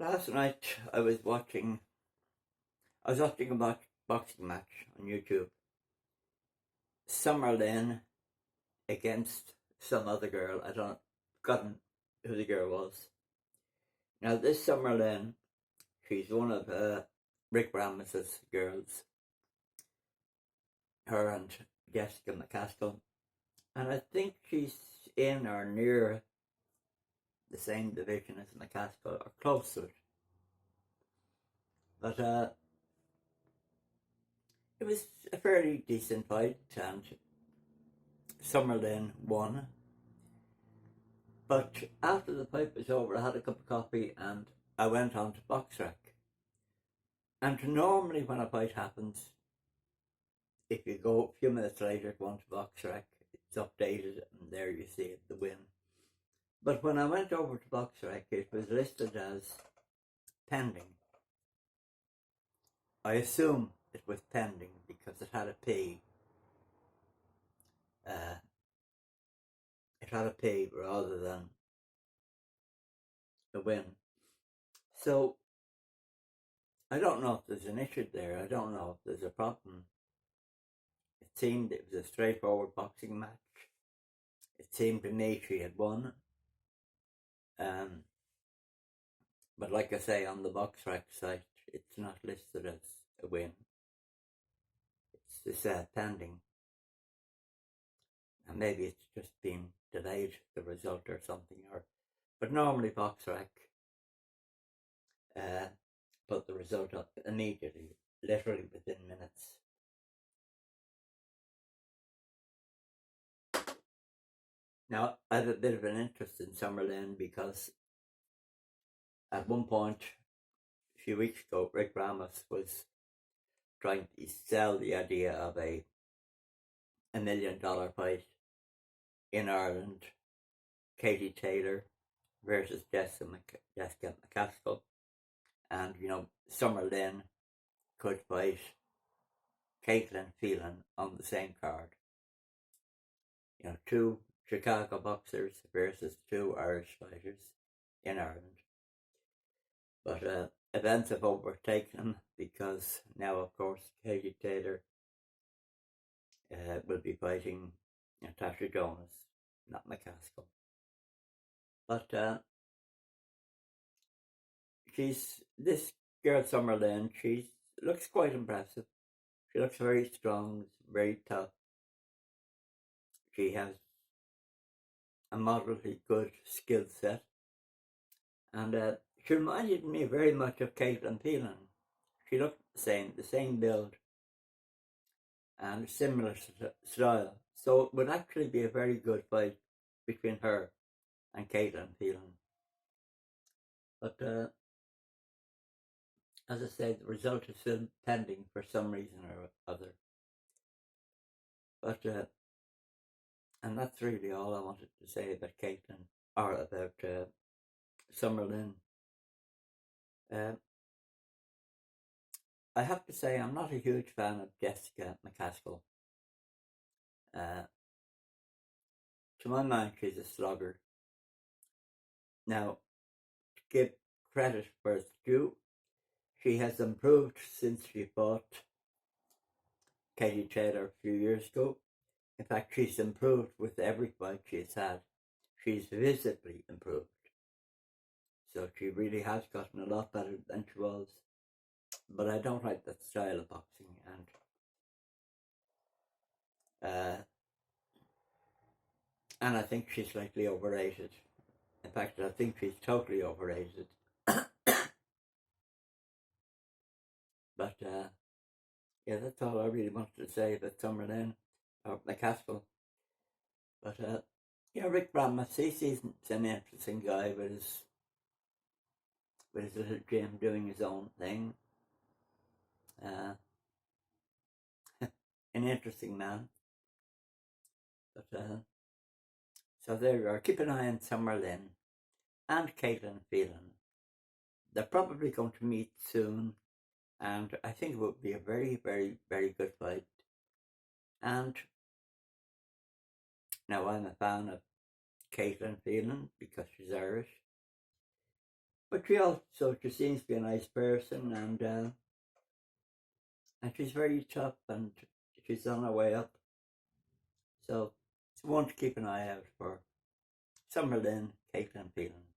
Last night I was watching a boxing match on YouTube. Summer Lynn against some other girl. I don't forgotten who the girl was. Now this Summer Lynn, she's one of Rick Ramos's girls. Her and Jessica McCaskill, and I think she's in or near the same division as McCaskill or close to it. But it was a fairly decent fight, and Summer Lynn won. But after the fight was over, I had a cup of coffee and I went on to BoxRec. And normally when a fight happens, if you go a few minutes later go on to BoxRec, it's updated and there you see it, the win. But when I went over to BoxRec, it was listed as pending. I assume it was pending because it had a P. It had a P rather than a win. So I don't know if there's an issue there. I don't know if there's a problem. It seemed it was a straightforward boxing match. It seemed to me she had won. But like I say, on the BoxRec site, it's not listed as a win. It's pending. And maybe it's just been delayed, the result or something. But normally BoxRec put the result up immediately, literally within minutes. Now, I have a bit of an interest in Summer Lynn because at one point, a few weeks ago, Rick Ramos was trying to sell the idea of a $1 million fight in Ireland, Katie Taylor versus Jessica McCaskill, and Summer Lynn could fight Katelynn Phelan on the same card. Two Chicago boxers versus two Irish fighters in Ireland. But events have overtaken them because now, of course, Katie Taylor will be fighting Natasha Jonas, not McCaskill. But this girl Summer Lynn, she looks quite impressive. She looks very strong, very tough. She has a moderately good skill set. And she reminded me very much of Katelynn Phelan. She looked the same build and similar style. So it would actually be a very good fight between her and Katelynn Phelan. But as I say, the result is still pending for some reason or other. But and that's really all I wanted to say about Katelynn, or about Summer Lynn. I have to say I'm not a huge fan of Jessica McCaskill. To my mind, she's a slugger. Now, to give credit where it's due, she has improved since she fought Katie Taylor a few years ago. In fact, she's improved with every fight she's had. She's visibly improved. So she really has gotten a lot better than she was. But I don't like that style of boxing, and I think she's slightly overrated. In fact, I think she's totally overrated. But yeah, that's all I really wanted to say about Summer Lynn, or McCaskill. But Rick Ramos, he's an interesting guy with his little gym doing his own thing. An interesting man. But so there you are. Keep an eye on Summer Lynn and Katelynn Phelan. They're probably going to meet soon, and I think it would be a very, very, very good fight. And now I'm a fan of Katelynn Phelan because she's Irish. But she seems to be a nice person, and she's very tough, and she's on her way up. So it's one to keep an eye out for. Summer Lynn, Katelynn Phelan.